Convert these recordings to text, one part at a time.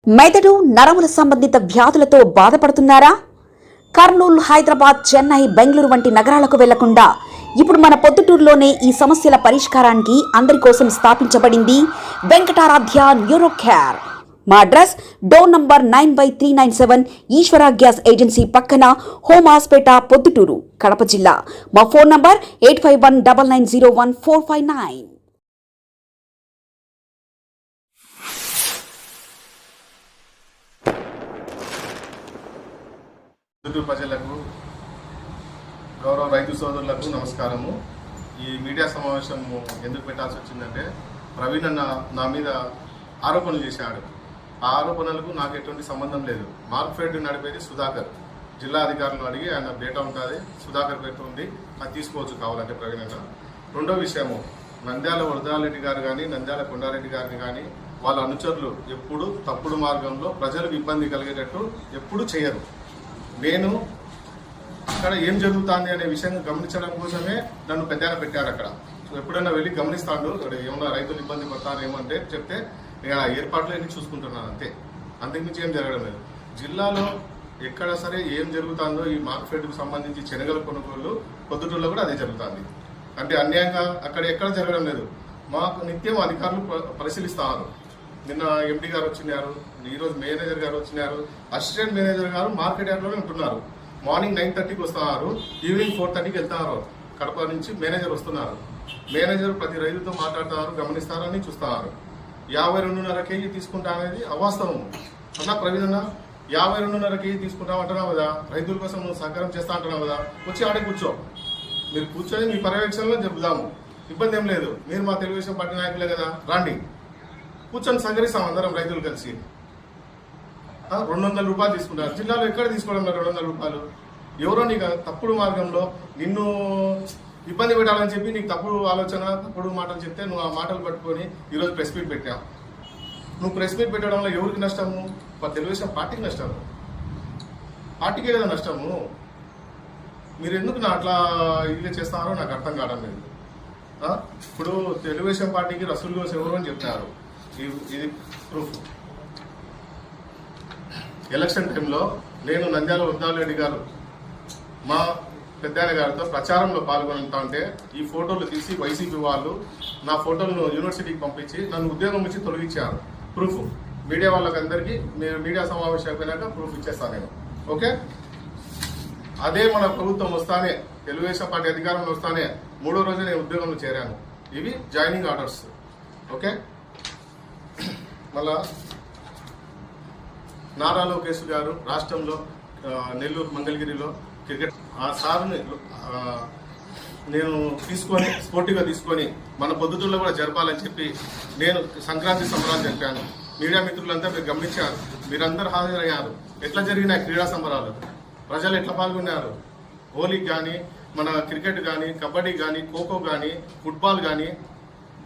మెదడు నరముల సంబంధిత వ్యాధులతో బాధపడుతున్నారా? కర్నూలు, హైదరాబాద్, చెన్నై, బెంగళూరు వంటి నగరాలకు వెళ్లకుండా ఇప్పుడు మన పొద్దుటూరులోనే ఈ సమస్యల పరిష్కారానికి అందరి కోసం స్థాపించబడింది వెంకటారాధ్య న్యూరో కేర్. మా అడ్రస్ డోర్ నంబర్ 9/397 ఈశ్వర గ్యాస్ ఏజెన్సీ పక్కన, హోమ్ హాస్పేట, పొద్దుటూరు, కడప జిల్లా. మా ఫోన్ నంబర్ 8519901459. ప్రజలకు, గౌరవ రైతు సోదరులకు నమస్కారము. ఈ మీడియా సమావేశం ఎందుకు పెట్టాల్సి వచ్చిందంటే, ప్రవీణ్ అన్న నా మీద ఆరోపణలు చేశాడు. ఆ ఆరోపణలకు నాకు ఎటువంటి సంబంధం లేదు. మార్కెట్ నడిపేది సుధాకర్. జిల్లా అధికారులను అడిగి ఆయన డేటా ఉంటుంది, సుధాకర్ పేరుతో ఉంది, అది తీసుకోవచ్చు కావాలంటే ప్రవీణ్ అన్న. రెండో విషయము, నంద్యాల వరదారెడ్డి గారు కానీ, నంద్యాల కొండారెడ్డి గారిని కానీ వాళ్ళ అనుచరులు ఎప్పుడు తప్పుడు మార్గంలో ప్రజలకు ఇబ్బంది కలిగేటట్టు ఎప్పుడు చేయరు. నేను అక్కడ ఏం జరుగుతుంది అనే విషయం గమనించడం కోసమే నన్ను పెద్దన పెట్టారు. అక్కడ ఎప్పుడైనా వెళ్ళి గమనిస్తాడు, ఇక్కడ ఏమన్నా రైతులు ఇబ్బంది పడతారు ఏమంటే చెప్తే నేను ఆ ఏర్పాట్లు అన్ని చూసుకుంటున్నాను, అంతే. అంతకుమించి ఏం జరగడం లేదు. జిల్లాలో ఎక్కడ సరే ఏం జరుగుతుందో, ఈ మార్కెట్కు సంబంధించి శనగల కొనుగోలు పొద్దుటూరులో కూడా అదే జరుగుతుంది. అంటే అన్యాయంగా అక్కడ ఎక్కడ జరగడం లేదు. మాకు నిత్యం అధికారులు పరిశీలిస్తున్నారు. నిన్న ఎంపీ గారు వచ్చినారు, ఈరోజు మేనేజర్ గారు వచ్చినారు, అసిస్టెంట్ మేనేజర్ గారు మార్కెట్ యార్డ్లోనే ఉంటున్నారు. మార్నింగ్ 9:30కి వస్తున్నారు, ఈవినింగ్ 4:30కి వెళ్తున్నారు. కడప నుంచి మేనేజర్ వస్తున్నారు. మేనేజర్ ప్రతి రైతుతో మాట్లాడుతున్నారు, గమనిస్తారని చూస్తున్నారు. 52.5 కేజీ తీసుకుంటా అనేది అవాస్తవం అన్నా. ప్రవీణ్ అన్న, 52.5 కేజీ తీసుకుంటాం అంటున్నావు కదా, రైతుల కోసం నువ్వు సహకారం చేస్తా అంటున్నావు కదా, వచ్చి ఆడే కూర్చో. మీరు కూర్చొని మీ పర్యవేక్షణలో జరుపుదాము, ఇబ్బంది ఏం లేదు. మీరు మా తెలుగుదేశం పార్టీ నాయకులే కదా, రండి కూర్చొని సహకరిస్తాం అందరం రైతులు కలిసి. 200 రూపాయలు తీసుకుంటారు. జిల్లాలో ఎక్కడ తీసుకోవడం 200 రూపాయలు? ఎవరో నీకు తప్పుడు మార్గంలో నిన్ను ఇబ్బంది పెట్టాలని చెప్పి నీకు తప్పుడు ఆలోచన, తప్పుడు మాటలు చెప్తే నువ్వు ఆ మాటలు పట్టుకొని ఈరోజు ప్రెస్ మీట్ పెట్టావు. నువ్వు ప్రెస్ మీట్ పెట్టడం వల్ల ఎవరికి నష్టము? తెలుగుదేశం పార్టీకి నష్టము, పార్టీకే కదా నష్టము. మీరు ఎందుకు నా అట్లా ఇదిగా చేస్తున్నారో నాకు అర్థం కావడం లేదు. ఇప్పుడు తెలుగుదేశం పార్టీకి రసూల్ గోస్ ఎవరు అని చెప్తున్నారు, ఇది ప్రూఫ్. ఎలక్షన్ టైంలో నేను నంద్యాల వరదారెడ్డి గారు మా పెద్దాయన గారితో ప్రచారంలో పాల్గొంటా ఉంటే ఈ ఫోటోలు తీసి వైసీపీ వాళ్ళు నా ఫోటోలను యూనివర్సిటీకి పంపించి నన్ను ఉద్యోగం నుంచి తొలగించారు. ప్రూఫ్ మీడియా వాళ్ళకందరికీ మీరు మీడియా సమావేశం అయిపోయినాక ప్రూఫ్ ఇచ్చేస్తాను నేను, ఓకే. అదే మన ప్రభుత్వం వస్తానే, తెలుగుదేశం పార్టీ అధికారంలో వస్తానే 3వ రోజు నేను ఉద్యోగంలో చేరాను. ఇవి జాయినింగ్ ఆర్డర్స్, ఓకే. మళ్ళా నారా లోకేష్ గారు రాష్ట్రంలో నెల్లూరు, మంగళగిరిలో క్రికెట్ ఆ సార్ని నేను తీసుకొని స్పోర్టివ్గా తీసుకొని మన పొద్దుటూరులో కూడా జరపాలని చెప్పి నేను సంక్రాంతి సంబరాలు జరిపాను. మీడియా మిత్రులంతా మీరు గమనించారు, మీరందరూ హాజరయ్యారు. ఎట్లా జరిగినాయి క్రీడా సంబరాలు, ప్రజలు ఎట్లా పాల్గొన్నారు. హోలీకి కానీ, మన క్రికెట్ కానీ, కబడ్డీ కానీ, ఖోఖో కానీ, ఫుట్బాల్ కానీ,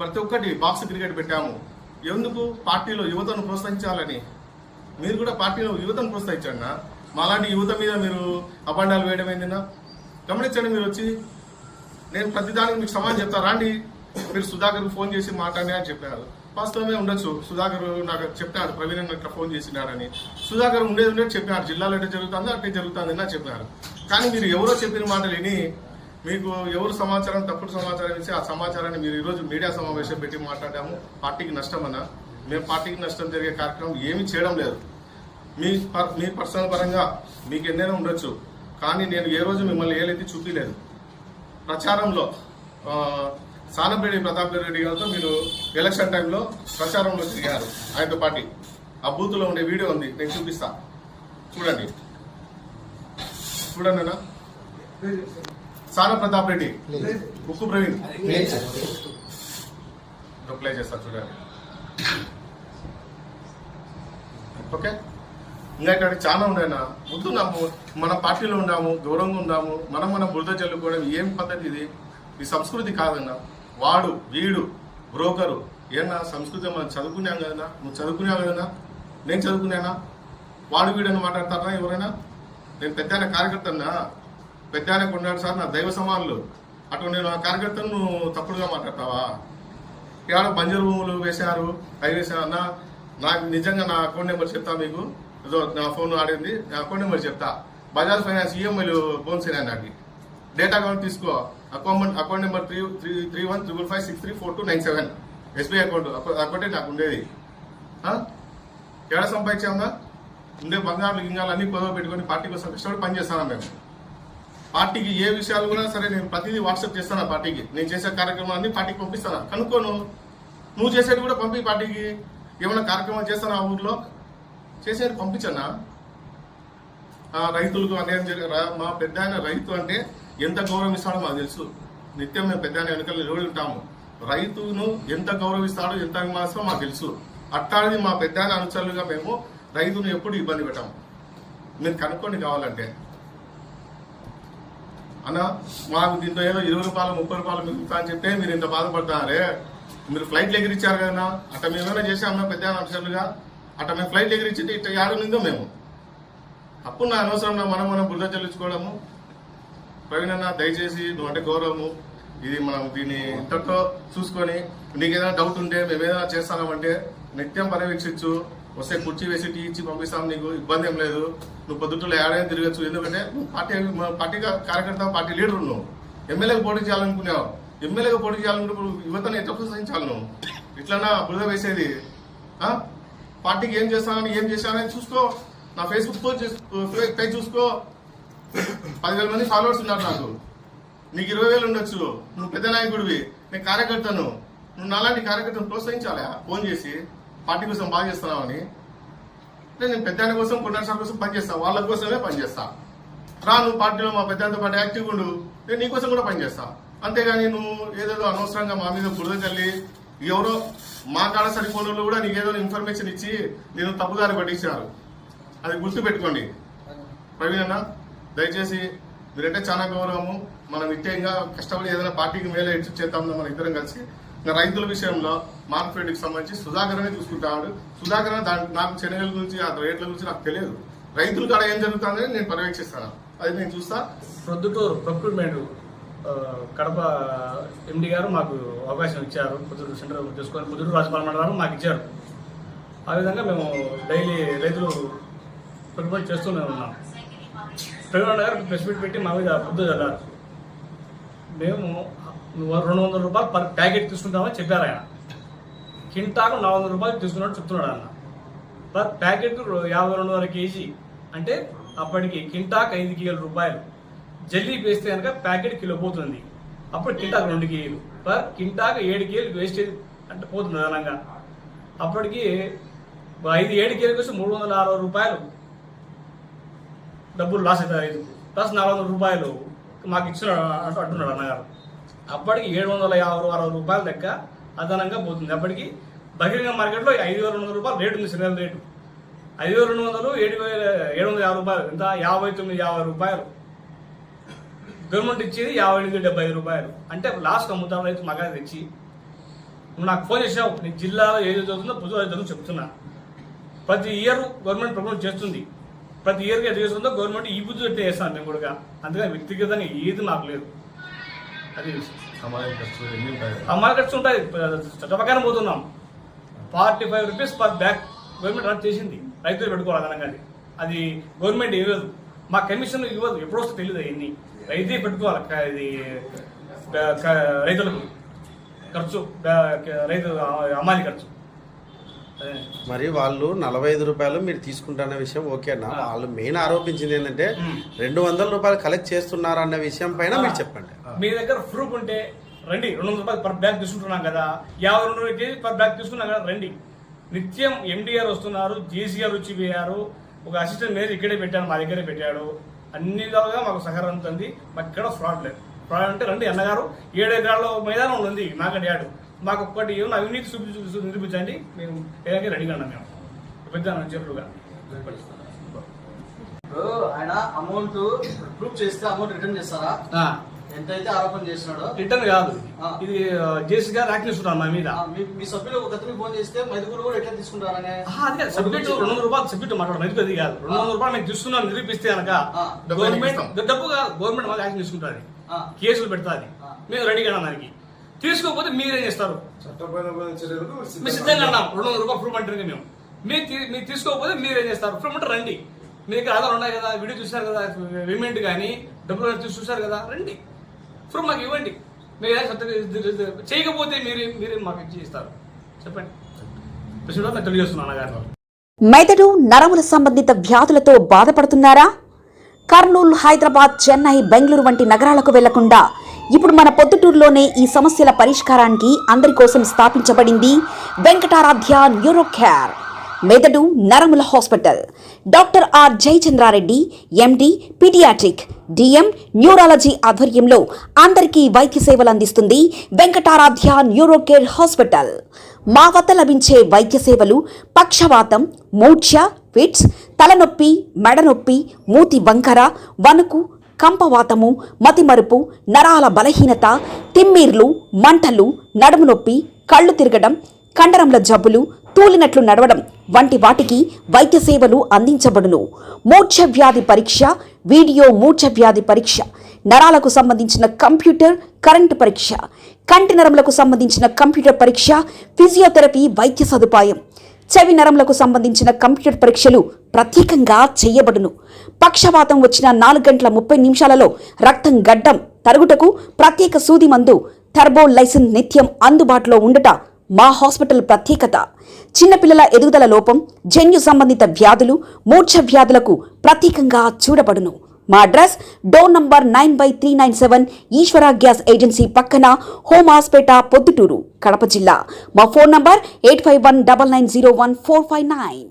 ప్రతి ఒక్కటి బాక్స్ క్రికెట్ పెట్టాము. ఎందుకు? పార్టీలో యువతను ప్రోత్సహించాలని. మీరు కూడా పార్టీలో యువతను ప్రోత్సహించండి. మాలాంటి యువత మీద మీరు అబండాలు వేయడం ఏందినా గమనించండి. మీరు వచ్చి నేను ప్రతిదానికి మీకు సమాధానం చెప్తా రండి. మీరు సుధాకర్కి ఫోన్ చేసి మాట్లాడి అని చెప్పారు. వాస్తవమే ఉండొచ్చు, సుధాకర్ నాకు చెప్పారు ప్రవీణ్ ఇట్లా ఫోన్ చేసినాడని. సుధాకర్ ఉండేది చెప్పినారు, జిల్లాలో ఎట్లా జరుగుతుందో అట్టే జరుగుతుంది అని చెప్పినారు. కానీ మీరు ఎవరో చెప్పిన మాటలు విని మీకు ఎవరు సమాచారం, తప్పుడు సమాచారం ఇచ్చి ఆ సమాచారాన్ని మీరు ఈరోజు మీడియా సమావేశం పెట్టి మాట్లాడాము. పార్టీకి నష్టం అన్నా. మేము పార్టీకి నష్టం జరిగే కార్యక్రమం ఏమీ చేయడం లేదు. మీ పర్సనల్ పరంగా మీకు ఎన్నైనా ఉండొచ్చు, కానీ నేను ఏ రోజు మిమ్మల్ని ఏలైతే చూపించలేదు. ప్రచారంలో సానపేడి ప్రతాప్ రెడ్డి గారితో మీరు ఎలక్షన్ టైంలో ప్రచారంలో తిరిగారు ఆయనతో పాటు. ఆ బూత్లో ఉండే వీడియో ఉంది, నేను చూపిస్తా, చూడండి అన్న. సాన ప్రతాప్ రెడ్డి, ఉక్కు ప్రవీణ్ ప్లే చేస్తా, చూడండి, ఓకే. ఇంకా ఇక్కడ చాలా ఉండేనా ముందు మన పార్టీలో ఉన్నాము, దూరంగా ఉన్నాము, మనం బురద చల్లుకోవడం ఏం పద్ధతి ఇది? ఈ సంస్కృతి కాదన్నా. వాడు వీడు బ్రోకరు ఏమన్నా సంస్కృతి మనం చదువుకున్నాం కదన్నా. నువ్వు చదువుకున్నావు కదన్నా, నేను చదువుకున్నానా? వాడు వీడని మాట్లాడతారా ఎవరైనా? నేను పెద్ద కార్యకర్తన్నా, పెద్ద కొన్నాడు సార్, నా దైవ సమానులు. అటు నేను ఆ కార్యకర్తను నువ్వు తప్పుడుగా మాట్లాడతావా? ఇక్కడ బంజరు భూములు వేశారు, అవి వేశారు అన్న. నాకు నిజంగా నా అకౌంట్ నెంబర్ చెప్తా మీకు. నా ఫోన్ ఆడింది, నా అకౌంట్ నెంబర్ చెప్తా. బజాజ్ ఫైనాన్స్ ఈఎంఐలు ఫోన్స్ అయినా నాకు. డేటా అకౌంట్ తీసుకో. అకౌంట్ నెంబర్ 3155534297 ఎస్బీఐ అకౌంటే నాకు ఉండేది. ఎక్కడ సంపాదించామా? ఉండే బంగారు గింగాలు అన్ని పొదవ పెట్టుకొని పార్టీ కోసం కష్టపడి పనిచేస్తాను మేము. పార్టీకి ఏ విషయాలు కూడా సరే నేను ప్రతిదీ వాట్సాప్ చేస్తాను. పార్టీకి నేను చేసే కార్యక్రమాలన్నీ పార్టీకి పంపిస్తాను. కనుక్కోను, నువ్వు చేసేది కూడా పంపి. పార్టీకి ఏమైనా కార్యక్రమాలు చేస్తాను ఆ ఊర్లో చేసేది పంపించన్నా. రైతులకు అన్యాయం మా పెద్ద ఆయన రైతు అంటే ఎంత గౌరవిస్తాడో మాకు తెలుసు. నిత్యం మేము పెద్ద ఆయన వెనుకలు నిలబడి ఉంటాము. రైతును ఎంత గౌరవిస్తాడో ఎంత అభిమానిస్తాడో మాకు తెలుసు. అట్టాడిది మా పెద్ద ఆయన అనుచరులుగా మేము రైతును ఎప్పుడు ఇబ్బంది పెట్టాము. మీరు కనుక్కోండి కావాలంటే. అన్న మాకు దీంట్లో ఏదో 20 రూపాయలు 30 రూపాయలు మిగులుతా అని చెప్తే మీరు ఇంత బాధపడతారే. మీరు ఫ్లైట్లు ఎగిరిచ్చారు కదా, అట్లా మేము ఏమైనా చేసామన్నా పెద్ద అనుచరులుగా? అట్లా మేము ఫ్లైట్లు ఎగిరిచ్చింటే ఇట్లా యాడునిందో మేము. అప్పుడు నా అనవసరం మనం బురద చెల్లించుకోవడము. ప్రవీణ్ అన్న దయచేసి నువ్వు అంటే గౌరవము, ఇది మనం దీన్ని ఇంతతో చూసుకొని నీకు ఏదైనా డౌట్ ఉంటే మేము ఏదైనా చేస్తామంటే నిత్యం పర్యవేక్షించు. వస్తే కుర్చీ వేసి టీ ఇచ్చి పంపిస్తాం, నీకు ఇబ్బంది ఏం లేదు. నువ్వు పొద్దుట్లో ఏడైనా తిరగచ్చు. ఎందుకంటే నువ్వు పార్టీ కార్యకర్త, పార్టీ లీడర్. నువ్వు ఎమ్మెల్యేగా పోటీ చేయాలనుకున్నావు. ఎమ్మెల్యేగా పోటీ చేయాలనుకున్నప్పుడు యువతను ఎట్లా ప్రోత్సహించాలి నువ్వు? ఇట్లన్నా బురద వేసేది? పార్టీకి ఏం చేస్తానని ఏం చేశానని చూసుకో. నా ఫేస్బుక్ పేజ్ చూసుకో. 10,000 మంది ఫాలోవర్స్ ఉన్నారు నాకు. నీకు 20,000 ఉండొచ్చు. నువ్వు పెద్ద నాయకుడివి, నేను కార్యకర్తను. నువ్వు నాలాంటి కార్యకర్తను ప్రోత్సహించాలా? ఫోన్ చేసి పార్టీ కోసం బాగా చేస్తున్నావని. నేను పెద్ద ఆయన కోసం, కొన్నాళ్ళ కోసం పనిచేస్తా. వాళ్ళ కోసమే పనిచేస్తా. రా నువ్వు పార్టీలో మా పెద్ద పార్టీ యాక్టివ్గా ఉండు, నేను నీ కోసం కూడా పనిచేస్తా. అంతేగాని నువ్వు ఏదేదో అనవసరంగా మా మీద బురద చల్లి ఎవరో మా కాడ సరిపోను కూడా నీకేదో ఇన్ఫర్మేషన్ ఇచ్చి నేను తప్పుదారి పట్టించారు. అది గుర్తు పెట్టుకోండి. ప్రవీణ్ అన్న దయచేసి మీరంటే చాలా గౌరవము. మనం నిత్యంగా కష్టపడి ఏదైనా పార్టీకి మేలే ఇచ్చి చేద్దాం మన ఇద్దరం కలిసి. ఇంకా రైతుల విషయంలో మార్కెట్కి సంబంధించి సుధాకర్ అనే చూసుకుంటాడు. సుధాకర్ నాకు శనగల గురించి ఆ రేట్ల గురించి నాకు తెలియదు. రైతుల కాడ ఏం జరుగుతుందని నేను పర్యవేక్షిస్తాను. అది నేను చూస్తా. ప్రొద్దుటూరు ప్రొక్యూర్మెంట్ కడప ఎండి గారు మాకు అవకాశం ఇచ్చారు. పొద్దుటూరు సెంటర్ తీసుకొని పొద్దుటూరు రాజపాల మండలాలు మాకు ఇచ్చారు. ఆ విధంగా మేము డైలీ రైతులు ప్రొక్యూర్మెంట్ చేస్తూనే ఉన్నాం. ప్రవీణ్ గారు ప్రెస్ మీట్ పెట్టి మా మీద బుద్ధ చల్లారు. మేము 200 రూపాయలు పర్ ప్యాకెట్ తీసుకుంటామని చెప్పారు ఆయన. కింటాకు 400 రూపాయలు తీసుకున్నట్టు చెప్తున్నాడు అన్న. పర్ ప్యాకెట్ 52 కేజీ అంటే అప్పటికి కింటాకు 5 కిలోల రూపాయలు. జల్లీ వేస్తే కనుక ప్యాకెట్ కిలో పోతుంది. అప్పుడు కింటాకు 2 కేజీలు, పర్ కింటాకు 7 కేజీలు వేస్టేజ్ అంటే పోతుంది అదనంగా. అప్పటికి 5-7 కేజీల కోసం 360 రూపాయలు డబ్బులు లాస్ అవుతారు రైతుకు. ప్లస్ 400 రూపాయలు మాకు ఇచ్చిన అంటున్నాడు అన్నగారు. అప్పటికి 750-60 రూపాయల లెక్క అదనంగా పోతుంది. అప్పటికి బహిరంగ మార్కెట్లో 5,200 రూపాయలు రేటు ఉంది. సిలిండర్ రేటు 5,200, 750 రూపాయలు. ఎంత? 59-50 రూపాయలు. గవర్నమెంట్ ఇచ్చేది 57-75 రూపాయలు. అంటే లాస్ట్ అమ్ముతాం రైతు మగా తెచ్చి. నువ్వు నాకు ఫోన్ చేసావు, నీ జిల్లాలో ఏది చదువుతుందో పొద్దు రైతులు చెప్తున్నా. ప్రతి ఇయర్ గవర్నమెంట్ ప్రమోట్ చేస్తుంది. ప్రతి ఇయర్కి ఎది చేస్తుందో గవర్నమెంట్ ఈ బుద్ధి పెట్టి చేస్తాను మేము కూడా. అందుకని వ్యక్తిగతంగా ఏది నాకు లేదు. అది అమ్మాయి ఖర్చు ఉంటుంది. చట్టప్రకారం పోతున్నాం. 45 rupees per bag government run చేసింది. రైతులు పెట్టుకోవాలి అదనంగా. అది గవర్నమెంట్ ఇవ్వదు, మా కమిషన్ ఇవ్వదు. ఎప్పుడు వస్తే తెలియదు. ఎన్ని రైతే పెట్టుకోవాలి. ఇది రైతులకు ఖర్చు, రైతు అమ్మాయి ఖర్చు. మరి వాళ్ళు 45 రూపాయలు మీరు తీసుకుంటున్న విషయం ఓకే అన్న. వాళ్ళు మెయిన్ ఆరోపించింది ఏంటంటే 200 రూపాయలు కలెక్ట్ చేస్తున్నారు అన్న విషయం పైన మీరు చెప్పండి. మీ దగ్గర ప్రూఫ్ ఉంటే రండి. 200 రూపాయలు పర్ బ్యాగ్ తీసుకుంటున్నాం కదా, 52 కేజీ పర్ బ్యాగ్ తీసుకున్నాం కదా, రండి. నిత్యం ఎండిఆర్ వస్తున్నారు, జేసీఆర్ వచ్చి పోయారు. ఒక అసిస్టెంట్ మేనేజర్ ఇక్కడే పెట్టాను, మా దగ్గరే పెట్టాడు. అన్ని విధాలుగా మాకు సహకారం ఉంటుంది. మాకు ఇక్కడ ఫ్రాడ్ లేదు. ఫ్రాడ్ అంటే రండి అన్నగారు. 7 ఎకరాల మైదానం ఉంది మాకంటే యాడు. మాకు ఒక్కటి ఏమన్నా అవినీతి నిరూపించండి, మేము ఏదైనా రెడీగా ఉన్నాం. మేము పెద్ద చెప్పులుగా ఆయన అమౌంట్ ప్రూఫ్ చేస్తే అమౌంట్ రిటర్న్ చేస్తారా? ఎంతైతే ఆరోపణ చేసినాడో రిటర్న్ కాదు. ఇది జేసీ గారు యాక్ట్ చేస్తున్నారు మా మీద. మీ సభ్యులు ఒక గతంలో ఫోన్ చేస్తే మైదుగురు కూడా ఎట్లా తీసుకుంటారనే సబ్జెక్ట్ 200 రూపాయలు సబ్జెక్ట్ మాట్లాడడం మైదుగు అది కాదు. 200 రూపాయలు మేము తీసుకున్నాం నిరూపిస్తే కనుక గవర్నమెంట్ డబ్బు కాదు, గవర్నమెంట్ మాకు యాక్షన్ తీసుకుంటుంది, కేసులు పెడతాది. మేము రెడీగా దానికి. తీసుకోకపోతే మీరేం చేస్తారు? మేము సిద్ధంగా ఉన్నాం. 200 రూపాయలు ప్రూఫ్ అంటే మేము మీరు తీసుకోకపోతే మీరు ఏం చేస్తారు? ప్రూఫ్ ఉంటే రండి, మీ దగ్గర ఆధారాలు ఉన్నాయి కదా, వీడియో చూశారు కదా, పేమెంట్ కానీ డబ్బులు చూశారు కదా, రండి, ప్రూఫ్ మాకు ఇవ్వండి. మీరు చేయకపోతే మీరే మాకు ఇస్తారు, చెప్పండి. నేను తెలియజేస్తున్నాను అన్నగారు. మెదడు నరముల సంబంధిత వ్యాధులతో బాధపడుతున్నారా? కర్నూలు, హైదరాబాద్, చెన్నై, బెంగళూరు వంటి నగరాలకు వెళ్లకుండా ఇప్పుడు మన పొద్దుటూరులోనే ఈ సమస్యల పరిష్కారానికి అందరి కోసం స్థాపించబడింది వెంకటారాధ్య న్యూరో కేర్ మెదడు నరముల hospital. Doctor R Jayachandra Reddy MD paediatric DM neurology ఆధ్వర్యంలో అందరికీ వైద్య సేవలు అందిస్తుంది వెంకటారాధ్య న్యూరో కేర్ హాస్పిటల్. మా వద్ద లభించే వైద్య సేవలు పక్షవాతం, మూర్ఛ, ఫిట్స్, తలనొప్పి, మెడనొప్పి, మూతి వంకర, వణుకు, కంపవాతము, మతిమరుపు, నరాల బలహీనత, తిమ్మిర్లు, మంటలు, నడుము నొప్పి, కళ్ళు తిరగడం, కండరంల జబ్బులు, తూలినట్లు నడవడం వంటి వాటికి వైద్య సేవలు అందించబడును. మూర్ఛ వ్యాధి పరీక్ష, వీడియో మూర్ఛ వ్యాధి పరీక్ష, నరాలకు సంబంధించిన కంప్యూటర్ కరెంటు పరీక్ష, కంటి నరములకు సంబంధించిన కంప్యూటర్ పరీక్ష, ఫిజియోథెరపీ వైద్య సదుపాయం, చెవి నరములకు సంబంధించిన కంప్యూటర్ పరీక్షలు ప్రత్యేకంగా చేయబడును. పక్షవాతం వచ్చిన 4 గంటల 30 నిమిషాలలో రక్తం గడ్డం తరుగుటకు ప్రత్యేక సూది మందు థర్బోలైసిన్ నిత్యం అందుబాటులో ఉండుట మా హాస్పిటల్ ప్రత్యేకత. చిన్నపిల్లల ఎదుగుదల లోపం, జన్యు సంబంధిత వ్యాధులు, మూర్ఛ వ్యాధులకు ప్రత్యేకంగా చూడబడును. మా అడ్రస్ డోర్ నంబర్ 9/397 ఈశ్వర గ్యాస్ ఏజెన్సీ పక్కన, హోమాస్పేట, పొద్దుటూరు, కడప జిల్లా. మా ఫోన్ నంబర్ 8519901459.